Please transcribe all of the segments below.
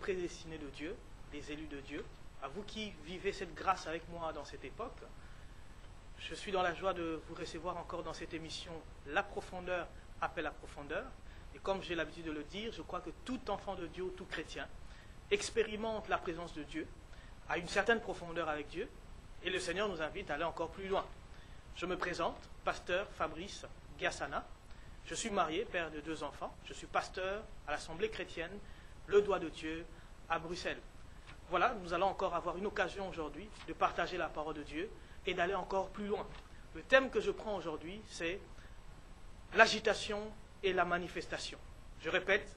prédestinés de Dieu, les élus de Dieu, à vous qui vivez cette grâce avec moi dans cette époque. Je suis dans la joie de vous recevoir encore dans cette émission « La profondeur appelle la profondeur ». Et comme j'ai l'habitude de le dire, je crois que tout enfant de Dieu, tout chrétien, expérimente la présence de Dieu, a une certaine profondeur avec Dieu, et le Seigneur nous invite à aller encore plus loin. Je me présente, pasteur Fabrice Gassana. Je suis marié, père de 2 enfants. Je suis pasteur à l'Assemblée chrétienne, le Doigt de Dieu, à Bruxelles. Voilà, nous allons encore avoir une occasion aujourd'hui de partager la parole de Dieu et d'aller encore plus loin. Le thème que je prends aujourd'hui, c'est l'agitation et la manifestation. Je répète,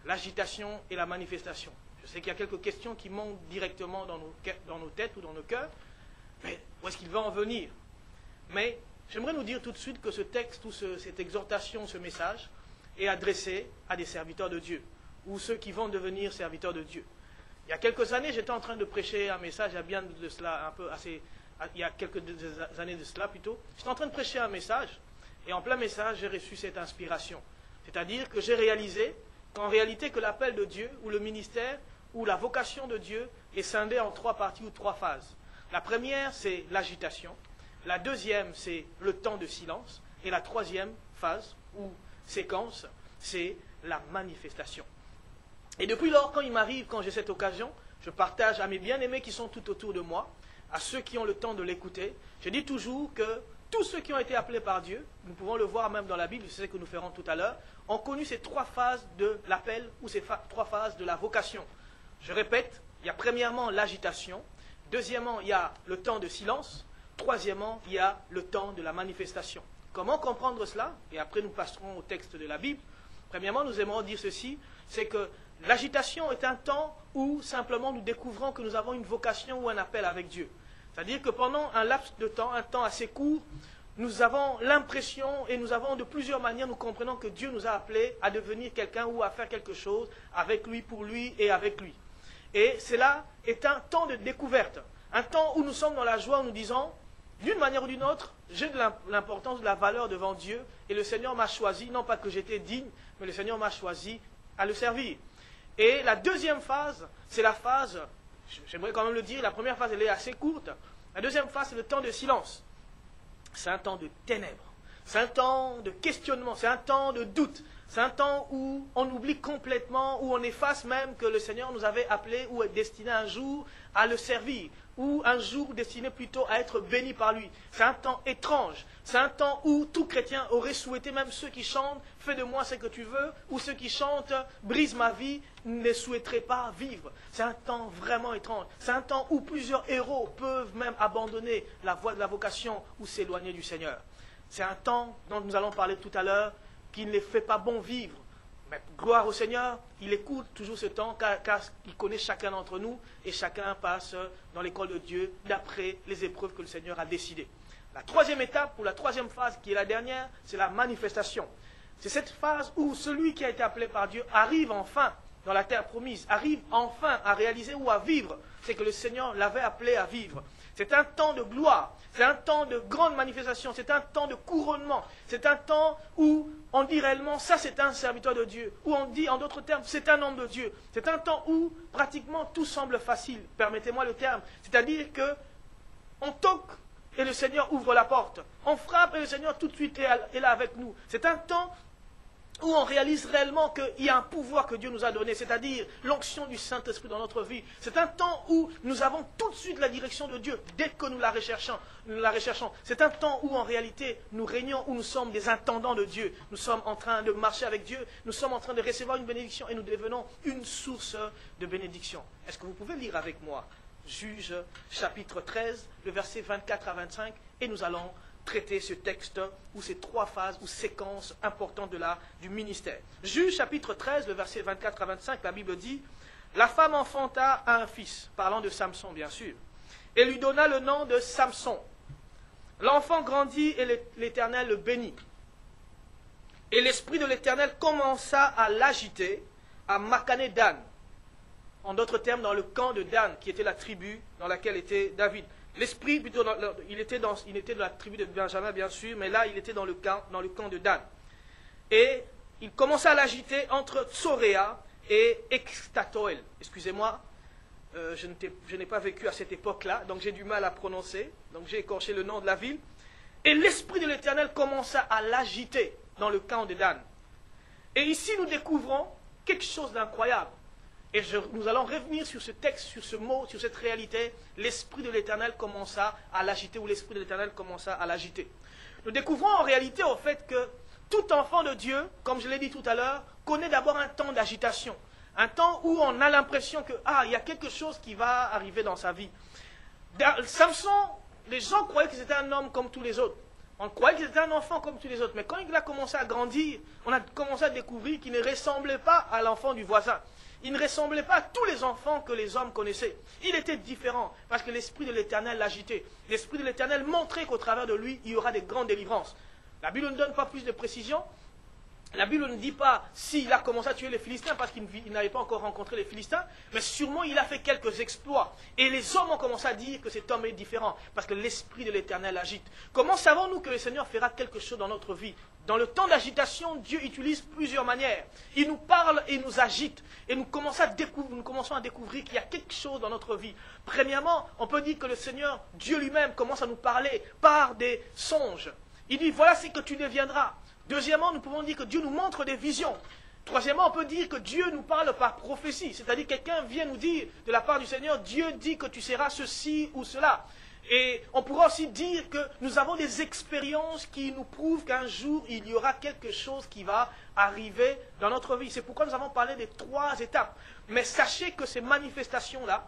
l'agitation et la manifestation. Je sais qu'il y a quelques questions qui montent directement dans nos têtes ou dans nos cœurs, mais où est-ce qu'il va en venir? Mais j'aimerais nous dire tout de suite que ce texte ou cette exhortation, ce message, est adressé à des serviteurs de Dieu, ou ceux qui vont devenir serviteurs de Dieu. Il y a quelques années, j'étais en train de prêcher un message, il y a bien de cela, il y a quelques années de cela plutôt, j'étais en train de prêcher un message, et en plein message, j'ai reçu cette inspiration. C'est-à-dire que j'ai réalisé qu'en réalité, que l'appel de Dieu, ou le ministère, ou la vocation de Dieu, est scindé en 3 parties ou 3 phases. La première, c'est l'agitation. La deuxième, c'est le temps de silence. Et la troisième phase, ou séquence, c'est la manifestation. Et depuis lors, quand il m'arrive, quand j'ai cette occasion, je partage à mes bien-aimés qui sont tout autour de moi, à ceux qui ont le temps de l'écouter, je dis toujours que tous ceux qui ont été appelés par Dieu, nous pouvons le voir même dans la Bible, c'est ce que nous ferons tout à l'heure, ont connu ces 3 phases de l'appel ou ces 3 phases de la vocation. Je répète, il y a premièrement l'agitation, deuxièmement, il y a le temps de silence, troisièmement, il y a le temps de la manifestation. Comment comprendre cela? Et après, nous passerons au texte de la Bible. Premièrement, nous aimerons dire ceci, c'est que l'agitation est un temps où simplement nous découvrons que nous avons une vocation ou un appel avec Dieu. C'est-à-dire que pendant un laps de temps, un temps assez court, nous avons l'impression et nous avons de plusieurs manières, nous comprenons que Dieu nous a appelés à devenir quelqu'un ou à faire quelque chose avec lui, pour lui et avec lui. Et cela est un temps de découverte, un temps où nous sommes dans la joie, où nous disons, d'une manière ou d'une autre, j'ai de l'importance, de la valeur devant Dieu, et le Seigneur m'a choisi, non pas que j'étais digne, mais le Seigneur m'a choisi à le servir. Et la deuxième phase, c'est la phase, j'aimerais quand même le dire, la première phase elle est assez courte, la deuxième phase c'est le temps de silence. C'est un temps de ténèbres, c'est un temps de questionnement, c'est un temps de doute, c'est un temps où on oublie complètement, où on efface même que le Seigneur nous avait appelés ou est destiné un jour à le servir, ou un jour destiné plutôt à être béni par lui. C'est un temps étrange, c'est un temps où tout chrétien aurait souhaité, même ceux qui chantent « Fais de moi ce que tu veux » ou ceux qui chantent « Brise ma vie » ne souhaiteraient pas vivre. C'est un temps vraiment étrange. C'est un temps où plusieurs héros peuvent même abandonner la voie de la vocation ou s'éloigner du Seigneur. C'est un temps dont nous allons parler tout à l'heure qui ne les fait pas bon vivre. Mais gloire au Seigneur, il écoute toujours ce temps car il connaît chacun d'entre nous et chacun passe dans l'école de Dieu d'après les épreuves que le Seigneur a décidées. La troisième étape, ou la troisième phase qui est la dernière, c'est la manifestation. C'est cette phase où celui qui a été appelé par Dieu arrive enfin dans la terre promise, arrive enfin à réaliser ou à vivre ce que le Seigneur l'avait appelé à vivre. C'est un temps de gloire, c'est un temps de grande manifestation, c'est un temps de couronnement, c'est un temps où on dit réellement, ça c'est un serviteur de Dieu, où on dit en d'autres termes, c'est un homme de Dieu. C'est un temps où pratiquement tout semble facile, permettez-moi le terme, c'est-à-dire que on toque et le Seigneur ouvre la porte, on frappe et le Seigneur tout de suite est là avec nous. C'est un temps où on réalise réellement qu'il y a un pouvoir que Dieu nous a donné, c'est-à-dire l'onction du Saint-Esprit dans notre vie. C'est un temps où nous avons tout de suite la direction de Dieu, dès que nous la recherchons. C'est un temps où en réalité nous régnons, où nous sommes des intendants de Dieu. Nous sommes en train de marcher avec Dieu, nous sommes en train de recevoir une bénédiction et nous devenons une source de bénédiction. Est-ce que vous pouvez lire avec moi Juges chapitre 13, le verset 24 à 25, et nous allons traiter ce texte ou ces 3 phases ou séquences importantes du ministère. Juges chapitre 13, le verset 24 à 25, la Bible dit « La femme enfanta un fils », parlant de Samson bien sûr, et lui donna le nom de Samson. L'enfant grandit et l'Éternel le bénit. Et l'Esprit de l'Éternel commença à l'agiter, à Macané Dan. En d'autres termes, dans le camp de Dan, qui était la tribu dans laquelle était David. L'esprit, plutôt, il était dans la tribu de Benjamin, bien sûr, mais là, il était dans le camp de Dan. Et il commença à l'agiter entre Tsoréa et Extatoel. Excusez-moi, je n'ai pas vécu à cette époque-là, donc j'ai du mal à prononcer, donc j'ai écorché le nom de la ville. Et l'Esprit de l'Éternel commença à l'agiter dans le camp de Dan. Et ici, nous découvrons quelque chose d'incroyable. Et nous allons revenir sur ce texte, sur ce mot, sur cette réalité. L'Esprit de l'Éternel commença à l'agiter, ou l'Esprit de l'Éternel commença à l'agiter. Nous découvrons en réalité au fait que tout enfant de Dieu, comme je l'ai dit tout à l'heure, connaît d'abord un temps d'agitation. Un temps où on a l'impression que, il y a quelque chose qui va arriver dans sa vie. Samson, les gens croyaient que c'était un homme comme tous les autres. On croyait que c'était un enfant comme tous les autres. Mais quand il a commencé à grandir, on a commencé à découvrir qu'il ne ressemblait pas à l'enfant du voisin. Il ne ressemblait pas à tous les enfants que les hommes connaissaient. Il était différent parce que l'Esprit de l'Éternel l'agitait. L'Esprit de l'Éternel montrait qu'au travers de lui, il y aura des grandes délivrances. La Bible ne donne pas plus de précision. La Bible ne dit pas s'il a commencé à tuer les Philistins parce qu'il n'avait pas encore rencontré les Philistins, mais sûrement il a fait quelques exploits. Et les hommes ont commencé à dire que cet homme est différent parce que l'Esprit de l'Éternel agite. Comment savons-nous que le Seigneur fera quelque chose dans notre vie? Dans le temps d'agitation, Dieu utilise plusieurs manières. Il nous parle et nous agite. Et nous commençons à découvrir qu'il y a quelque chose dans notre vie. Premièrement, on peut dire que le Seigneur, Dieu lui-même, commence à nous parler par des songes. Il dit, voilà ce que tu deviendras. Deuxièmement, nous pouvons dire que Dieu nous montre des visions. Troisièmement, on peut dire que Dieu nous parle par prophétie. C'est-à-dire que quelqu'un vient nous dire de la part du Seigneur, Dieu dit que tu seras ceci ou cela. Et on pourra aussi dire que nous avons des expériences qui nous prouvent qu'un jour, il y aura quelque chose qui va arriver dans notre vie. C'est pourquoi nous avons parlé des 3 étapes. Mais sachez que ces manifestations-là,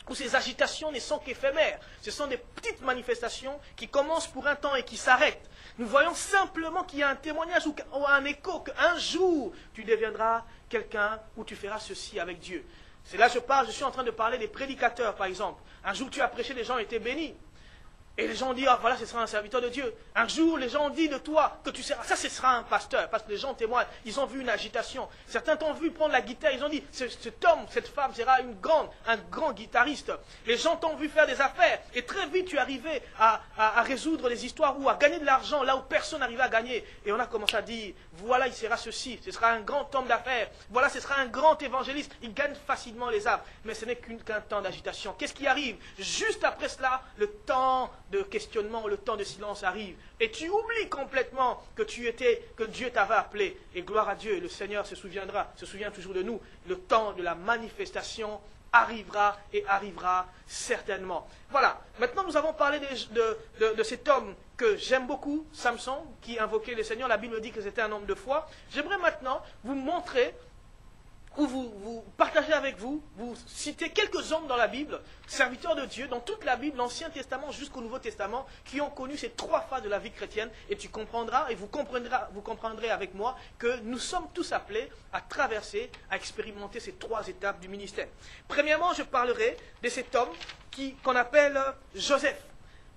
ou ces agitations ne sont qu'éphémères. Ce sont des petites manifestations qui commencent pour un temps et qui s'arrêtent. Nous voyons simplement qu'il y a un témoignage ou un écho qu'un jour, tu deviendras quelqu'un où tu feras ceci avec Dieu. C'est là que je suis en train de parler des prédicateurs, par exemple. Un jour, tu as prêché, les gens étaient bénis. Et les gens ont dit, voilà, ce sera un serviteur de Dieu. Un jour, les gens ont dit de toi que tu seras, ça, ce sera un pasteur. Parce que les gens témoignent, ils ont vu une agitation. Certains t'ont vu prendre la guitare, ils ont dit, cet homme, cette femme sera un grand guitariste. Les gens t'ont vu faire des affaires. Et très vite, tu es arrivé à résoudre des histoires ou à gagner de l'argent là où personne n'arrivait à gagner. Et on a commencé à dire, voilà, il sera ceci, ce sera un grand homme d'affaires. Voilà, ce sera un grand évangéliste. Il gagne facilement les âmes. Mais ce n'est qu'un temps d'agitation. Qu'est-ce qui arrive? Juste après cela, le temps de questionnement, le temps de silence arrive. Et tu oublies complètement que que Dieu t'avait appelé. Et gloire à Dieu, le Seigneur se souvient toujours de nous. Le temps de la manifestation arrivera et arrivera certainement. Voilà. Maintenant, nous avons parlé de cet homme que j'aime beaucoup, Samson, qui invoquait le Seigneur. La Bible dit que c'était un homme de foi. J'aimerais maintenant vous montrer où vous partagez avec vous citez quelques hommes dans la Bible, serviteurs de Dieu, dans toute la Bible, l'Ancien Testament jusqu'au Nouveau Testament, qui ont connu ces 3 phases de la vie chrétienne, et tu comprendras, et vous comprendrez avec moi que nous sommes tous appelés à traverser, à expérimenter ces 3 étapes du ministère. Premièrement, je parlerai de cet homme qu'on appelle Joseph.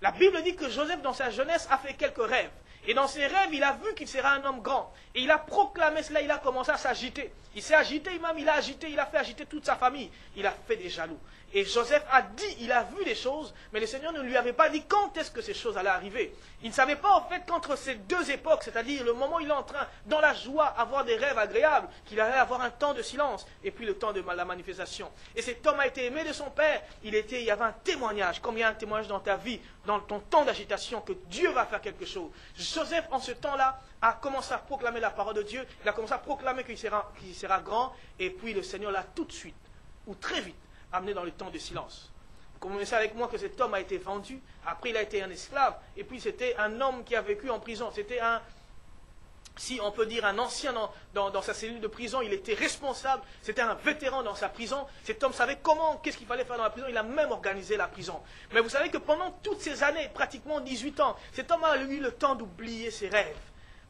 La Bible dit que Joseph, dans sa jeunesse, a fait quelques rêves. Et dans ses rêves, il a vu qu'il sera un homme grand. Et il a proclamé cela, il a commencé à s'agiter. Il s'est agité, il a fait agiter toute sa famille. Il a fait des jaloux. Et Joseph a dit, il a vu des choses, mais le Seigneur ne lui avait pas dit quand est-ce que ces choses allaient arriver. Il ne savait pas en fait qu'entre ces 2 époques, c'est-à-dire le moment où il est en train, dans la joie, avoir des rêves agréables, qu'il allait avoir un temps de silence, et puis le temps de la manifestation. Et cet homme a été aimé de son père, il y avait un témoignage, comme il y a un témoignage dans ta vie, dans ton temps d'agitation, que Dieu va faire quelque chose. Joseph, en ce temps-là, a commencé à proclamer la parole de Dieu, il a commencé à proclamer qu'il sera grand, et puis le Seigneur l'a tout de suite, ou très vite, amené dans le temps de silence. Vous connaissez avec moi que cet homme a été vendu, après il a été un esclave, et puis c'était un homme qui a vécu en prison, c'était si on peut dire un ancien dans sa cellule de prison, il était responsable, c'était un vétéran dans sa prison, cet homme savait qu'est-ce qu'il fallait faire dans la prison, il a même organisé la prison. Mais vous savez que pendant toutes ces années, pratiquement 18 ans, cet homme a eu le temps d'oublier ses rêves.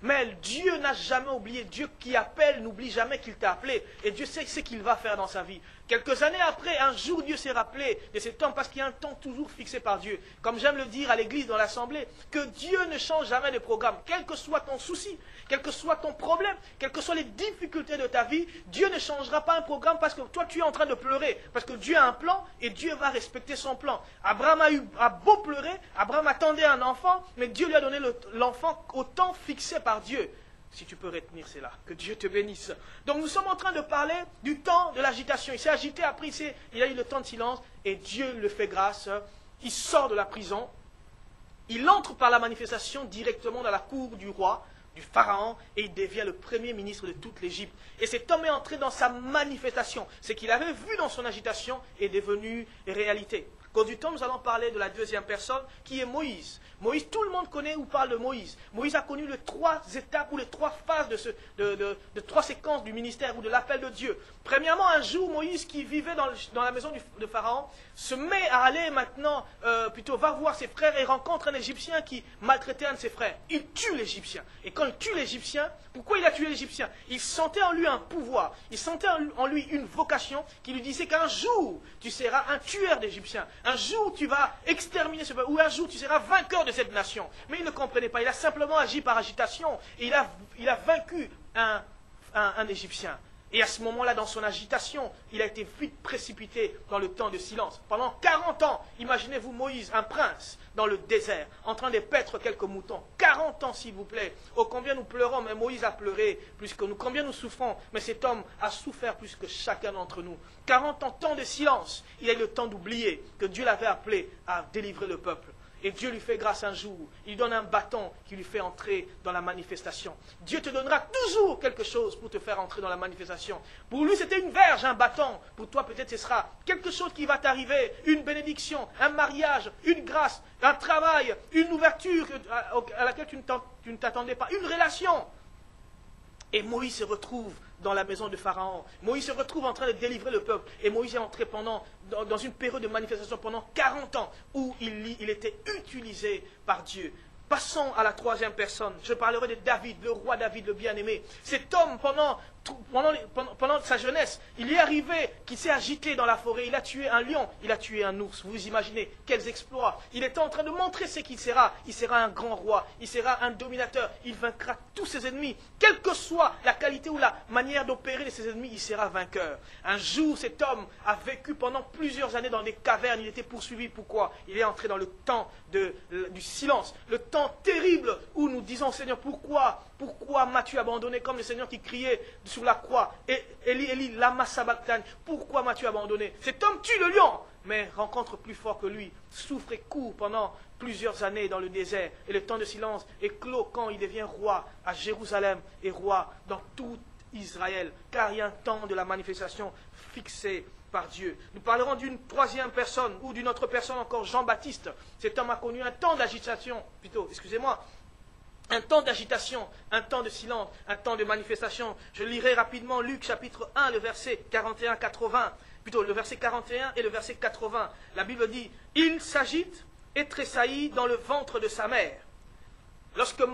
Mais Dieu n'a jamais oublié. Dieu qui appelle n'oublie jamais qu'il t'a appelé. Et Dieu sait ce qu'il va faire dans sa vie. Quelques années après, un jour, Dieu s'est rappelé de cet homme parce qu'il y a un temps toujours fixé par Dieu. Comme j'aime le dire à l'église, dans l'assemblée, que Dieu ne change jamais de programme. Quel que soit ton souci, quel que soit ton problème, quelles que soient les difficultés de ta vie, Dieu ne changera pas un programme parce que toi, tu es en train de pleurer. Parce que Dieu a un plan et Dieu va respecter son plan. Abraham a beau pleurer, Abraham attendait un enfant, mais Dieu lui a donné l'enfant au temps fixé par Dieu. Si tu peux retenir cela, que Dieu te bénisse. Donc nous sommes en train de parler du temps de l'agitation. Il s'est agité, après il a eu le temps de silence, et Dieu le fait grâce. Il sort de la prison, il entre par la manifestation directement dans la cour du roi, du pharaon, et il devient le premier ministre de toute l'Égypte. Et cet homme est entré dans sa manifestation. Ce qu'il avait vu dans son agitation est devenu réalité. À cause du temps, nous allons parler de la deuxième personne, qui est Moïse. Moïse, tout le monde connaît ou parle de Moïse. Moïse a connu les 3 étapes ou les 3 phases de 3 séquences du ministère ou de l'appel de Dieu. Premièrement, un jour, Moïse, qui vivait dans la maison de Pharaon, se met à aller maintenant, va voir ses frères et rencontre un Égyptien qui maltraitait un de ses frères. Il tue l'Égyptien. Et quand il tue l'Égyptien, pourquoi il a tué l'Égyptien? Il sentait en lui un pouvoir, il sentait en lui une vocation qui lui disait qu'un jour, tu seras un tueur d'Égyptiens. Un jour, tu vas exterminer ce peuple, ou un jour, tu seras vainqueur de cette nation. Mais il ne comprenait pas, il a simplement agi par agitation, et il a vaincu un Égyptien. Et à ce moment-là, dans son agitation, il a été vite précipité dans le temps de silence. Pendant 40 ans, imaginez-vous Moïse, un prince, dans le désert, en train de paître quelques moutons. 40 ans, s'il vous plaît. Oh, combien nous pleurons, mais Moïse a pleuré plus que nous. Combien nous souffrons, mais cet homme a souffert plus que chacun d'entre nous. 40 ans, temps de silence. Il a eu le temps d'oublier que Dieu l'avait appelé à délivrer le peuple. Et Dieu lui fait grâce un jour. Il donne un bâton qui lui fait entrer dans la manifestation. Dieu te donnera toujours quelque chose pour te faire entrer dans la manifestation. Pour lui, c'était une verge, un bâton. Pour toi, peut-être, ce sera quelque chose qui va t'arriver. Une bénédiction, un mariage, une grâce, un travail, une ouverture à laquelle tu ne t'attendais pas. Une relation. Et Moïse se retrouve dans la maison de Pharaon. Moïse se retrouve en train de délivrer le peuple. Et Moïse est entré dans une période de manifestation pendant 40 ans où il était utilisé par Dieu. Passons à la 3e personne. Je parlerai de David, le roi David, le bien-aimé. Cet homme, pendant sa jeunesse, il est arrivé qu'il s'est agité dans la forêt. Il a tué un lion, il a tué un ours. Vous imaginez quels exploits. Il était en train de montrer ce qu'il sera. Il sera un grand roi, il sera un dominateur. Il vaincra tous ses ennemis. Quelle que soit la qualité ou la manière d'opérer de ses ennemis, il sera vainqueur. Un jour, cet homme a vécu pendant plusieurs années dans des cavernes. Il était poursuivi. Pourquoi? Il est entré dans le temps du silence. Le temps terrible où nous disons, Seigneur, pourquoi m'as-tu abandonné? Comme le Seigneur qui criait sur la croix, Eli, Eli, lama sabachthani, pourquoi m'as-tu abandonné? Cet homme tue le lion, mais rencontre plus fort que lui, souffre et court pendant plusieurs années dans le désert, et le temps de silence est clos quand il devient roi à Jérusalem et roi dans tout Israël, car il y a un temps de la manifestation fixé par Dieu. Nous parlerons d'une 3e personne, ou d'une autre personne encore, Jean-Baptiste. Cet homme a connu un temps d'agitation, un temps d'agitation, un temps de silence, un temps de manifestation. Je lirai rapidement Luc chapitre 1, le verset 41-80, le verset 41 et le verset 80. La Bible dit, « Il s'agite et tressaillit dans le ventre de sa mère. » Lorsque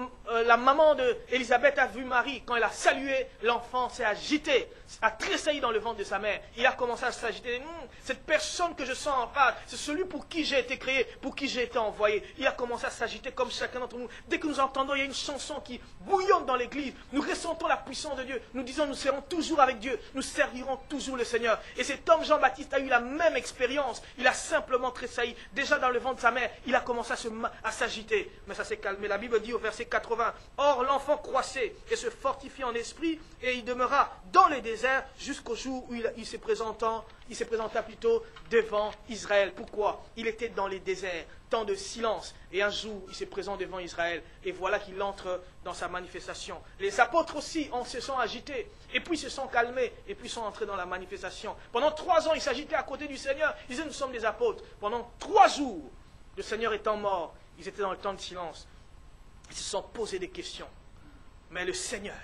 la maman d'Élisabeth a vu Marie, quand elle a salué, l'enfant s'est agité, a tressailli dans le ventre de sa mère. Il a commencé à s'agiter. Cette personne que je sens en face, c'est celui pour qui j'ai été créé, pour qui j'ai été envoyé. Il a commencé à s'agiter comme chacun d'entre nous. Dès que nous entendons, il y a une chanson qui bouillonne dans l'église. Nous ressentons la puissance de Dieu. Nous disons, nous serons toujours avec Dieu. Nous servirons toujours le Seigneur. Et cet homme Jean-Baptiste a eu la même expérience. Il a simplement tressailli. Déjà dans le ventre de sa mère, il a commencé à s'agiter. Mais ça s'est calmé. La Bible dit au verset 80, « Or l'enfant croissait et se fortifiait en esprit, et il demeura dans les déserts jusqu'au jour où il se présenta plutôt devant Israël. » Pourquoi? Il était dans les déserts, temps de silence, et un jour il se présente devant Israël, et voilà qu'il entre dans sa manifestation. Les apôtres aussi se sont agités, et puis se sont calmés, et puis sont entrés dans la manifestation. Pendant 3 ans, ils s'agitaient à côté du Seigneur, ils disaient, nous sommes des apôtres. Pendant 3 jours, le Seigneur étant mort, ils étaient dans le temps de silence. Ils se sont posé des questions. Mais le Seigneur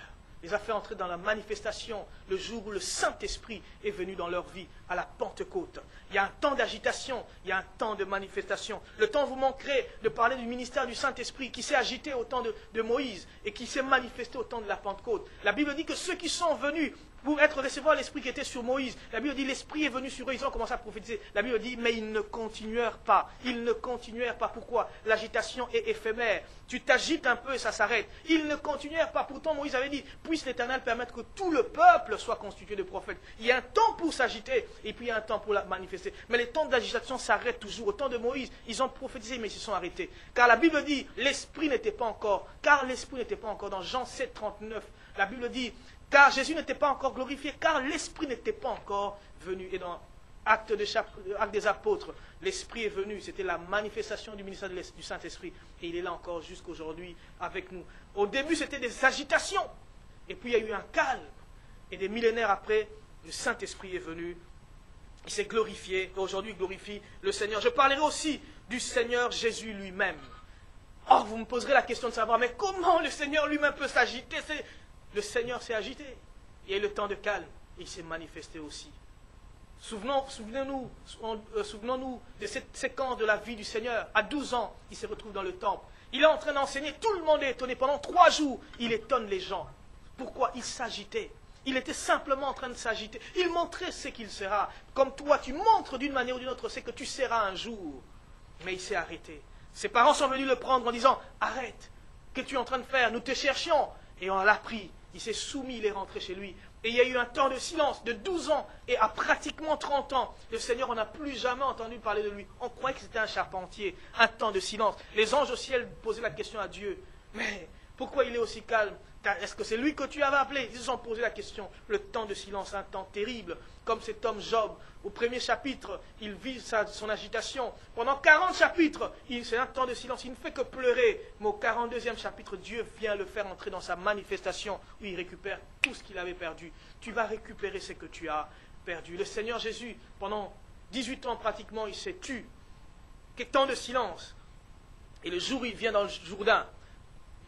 les a fait entrer dans la manifestation le jour où le Saint-Esprit est venu dans leur vie, à la Pentecôte. Il y a un temps d'agitation, il y a un temps de manifestation. Le temps vous manquerait de parler du ministère du Saint-Esprit qui s'est agité au temps de Moïse et qui s'est manifesté au temps de la Pentecôte. La Bible dit que ceux qui sont venus pour recevoir l'Esprit qui était sur Moïse, la Bible dit l'Esprit est venu sur eux, ils ont commencé à prophétiser. La Bible dit, mais ils ne continuèrent pas. Ils ne continuèrent pas. Pourquoi? L'agitation est éphémère. Tu t'agites un peu et ça s'arrête. Ils ne continuèrent pas. Pourtant, Moïse avait dit, puisse l'Éternel permettre que tout le peuple soit constitué de prophètes. Il y a un temps pour s'agiter et puis il y a un temps pour la manifester. Mais les temps d'agitation s'arrêtent toujours. Au temps de Moïse, ils ont prophétisé mais ils se sont arrêtés. Car la Bible dit, l'Esprit n'était pas encore, dans Jean 7, 39, la Bible dit, car Jésus n'était pas encore glorifié, car l'Esprit n'était pas encore venu. Et dans Acte des Apôtres, l'Esprit est venu, c'était la manifestation du ministère du Saint-Esprit. Et il est là encore jusqu'aujourd'hui avec nous. Au début, c'était des agitations. Et puis, il y a eu un calme. Et des millénaires après, le Saint-Esprit est venu. Il s'est glorifié. Et aujourd'hui, il glorifie le Seigneur. Je parlerai aussi du Seigneur Jésus lui-même. Or, vous me poserez la question de savoir, mais comment le Seigneur lui-même peut s'agiter? Le Seigneur s'est agité. Il y a eu le temps de calme. Et il s'est manifesté aussi. Souvenons-nous de cette séquence de la vie du Seigneur. À 12 ans, il se retrouve dans le temple. Il est en train d'enseigner. Tout le monde est étonné. Pendant 3 jours, il étonne les gens. Pourquoi? Il s'agitait. Il était simplement en train de s'agiter. Il montrait ce qu'il sera. Comme toi, tu montres d'une manière ou d'une autre ce que tu seras un jour. Mais il s'est arrêté. Ses parents sont venus le prendre en disant, arrête, qu'est-ce que tu es en train de faire? Nous te cherchions. Et on l'a pris. Il s'est soumis, il est rentré chez lui. Et il y a eu un temps de silence de 12 ans et à pratiquement 30 ans. Le Seigneur, on n'a plus jamais entendu parler de lui. On croyait que c'était un charpentier. Un temps de silence. Les anges au ciel posaient la question à Dieu. Mais pourquoi il est aussi calme? Est-ce que c'est lui que tu avais appelé? Ils se sont posé la question. Le temps de silence, un temps terrible. Comme cet homme Job. Au premier chapitre, il vit son agitation. Pendant 40 chapitres, c'est un temps de silence. Il ne fait que pleurer. Mais au 42e chapitre, Dieu vient le faire entrer dans sa manifestation où il récupère tout ce qu'il avait perdu. Tu vas récupérer ce que tu as perdu. Le Seigneur Jésus, pendant 18 ans pratiquement, il s'est tué. Quel temps de silence. Et le jour où il vient dans le Jourdain,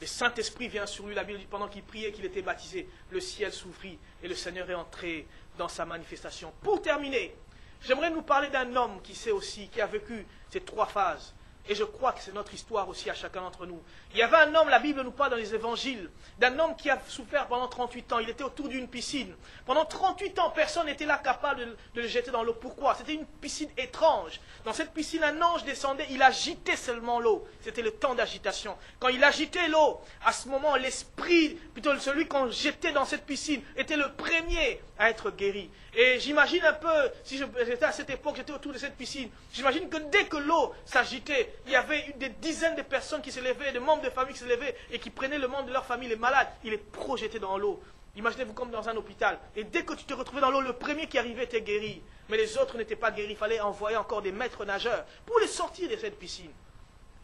le Saint-Esprit vient sur lui. La Bible dit pendant qu'il priait, qu'il était baptisé, le ciel s'ouvrit et le Seigneur est entré dans sa manifestation. Pour terminer, j'aimerais nous parler d'un homme qui sait aussi, qui a vécu ces 3 phases. Et je crois que c'est notre histoire aussi à chacun d'entre nous. Il y avait un homme, la Bible nous parle dans les évangiles, d'un homme qui a souffert pendant 38 ans. Il était autour d'une piscine. Pendant 38 ans, personne n'était là capable de le jeter dans l'eau. Pourquoi? C'était une piscine étrange. Dans cette piscine, un ange descendait, il agitait seulement l'eau. C'était le temps d'agitation. Quand il agitait l'eau, à ce moment, l'esprit, plutôt celui qu'on jetait dans cette piscine, était le premier à être guéri. Et j'imagine un peu, si j'étais à cette époque, j'étais autour de cette piscine, j'imagine que dès que l'eau s'agitait, il y avait des dizaines de personnes qui se levaient, de membres de famille qui se levaient et qui prenaient le membre de leur famille, les malades, ils les projetaient dans l'eau. Imaginez-vous comme dans un hôpital. Et dès que tu te retrouvais dans l'eau, le premier qui arrivait était guéri. Mais les autres n'étaient pas guéris. Il fallait envoyer encore des maîtres nageurs pour les sortir de cette piscine.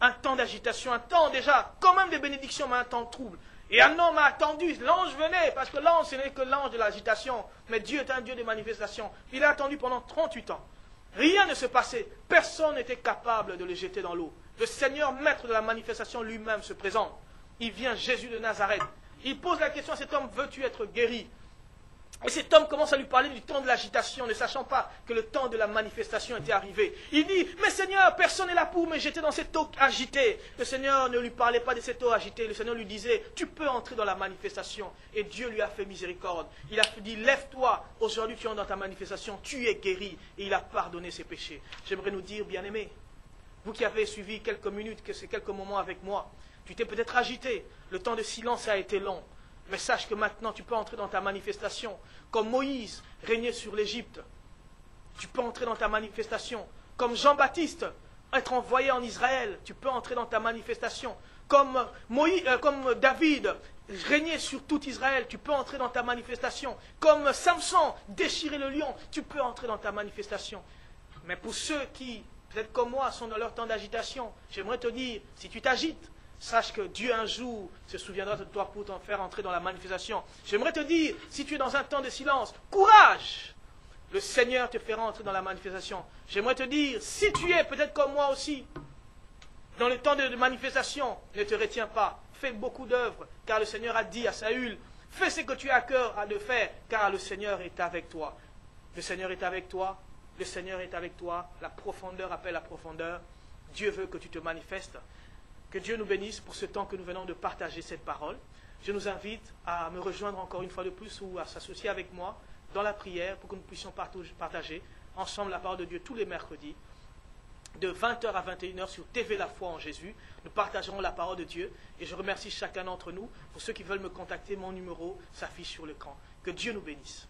Un temps d'agitation, un temps déjà, quand même de bénédiction, mais un temps de trouble. Et un homme a attendu, l'ange venait, parce que l'ange, ce n'est que l'ange de l'agitation. Mais Dieu est un Dieu de manifestation. Il a attendu pendant 38 ans. Rien ne se passait. Personne n'était capable de le jeter dans l'eau. Le Seigneur, maître de la manifestation lui-même, se présente. Il vient, Jésus de Nazareth. Il pose la question à cet homme, veux-tu être guéri? Et cet homme commence à lui parler du temps de l'agitation, ne sachant pas que le temps de la manifestation était arrivé. Il dit, mais Seigneur, personne n'est là pour me jeter dans cette eau agitée. Le Seigneur ne lui parlait pas de cette eau agitée. Le Seigneur lui disait, tu peux entrer dans la manifestation. Et Dieu lui a fait miséricorde. Il a dit, lève-toi, aujourd'hui tu entres dans ta manifestation, tu es guéri. Et il a pardonné ses péchés. J'aimerais nous dire, bien-aimés, vous qui avez suivi quelques minutes, quelques moments avec moi, tu t'es peut-être agité. Le temps de silence a été long. Mais sache que maintenant, tu peux entrer dans ta manifestation. Comme Moïse régnait sur l'Égypte, tu peux entrer dans ta manifestation. Comme Jean-Baptiste, être envoyé en Israël, tu peux entrer dans ta manifestation. Comme David régnait sur tout Israël, tu peux entrer dans ta manifestation. Comme Samson déchirer le lion, tu peux entrer dans ta manifestation. Mais pour ceux qui, peut-être comme moi, sont dans leur temps d'agitation, j'aimerais te dire, si tu t'agites, sache que Dieu un jour se souviendra de toi pour t'en faire entrer dans la manifestation. J'aimerais te dire, si tu es dans un temps de silence, courage! Le Seigneur te fera entrer dans la manifestation. J'aimerais te dire, si tu es peut-être comme moi aussi, dans le temps de manifestation, ne te retiens pas. Fais beaucoup d'œuvres, car le Seigneur a dit à Saül, fais ce que tu as à cœur de faire, car le Seigneur est avec toi. Le Seigneur est avec toi, le Seigneur est avec toi, la profondeur appelle la profondeur. Dieu veut que tu te manifestes. Que Dieu nous bénisse pour ce temps que nous venons de partager cette parole. Je nous invite à me rejoindre encore une fois de plus ou à s'associer avec moi dans la prière pour que nous puissions partager ensemble la parole de Dieu tous les mercredis. de 20h à 21h sur TV La Foi en Jésus. Nous partagerons la parole de Dieu et je remercie chacun d'entre nous. Pour ceux qui veulent me contacter, mon numéro s'affiche sur l'écran. Que Dieu nous bénisse.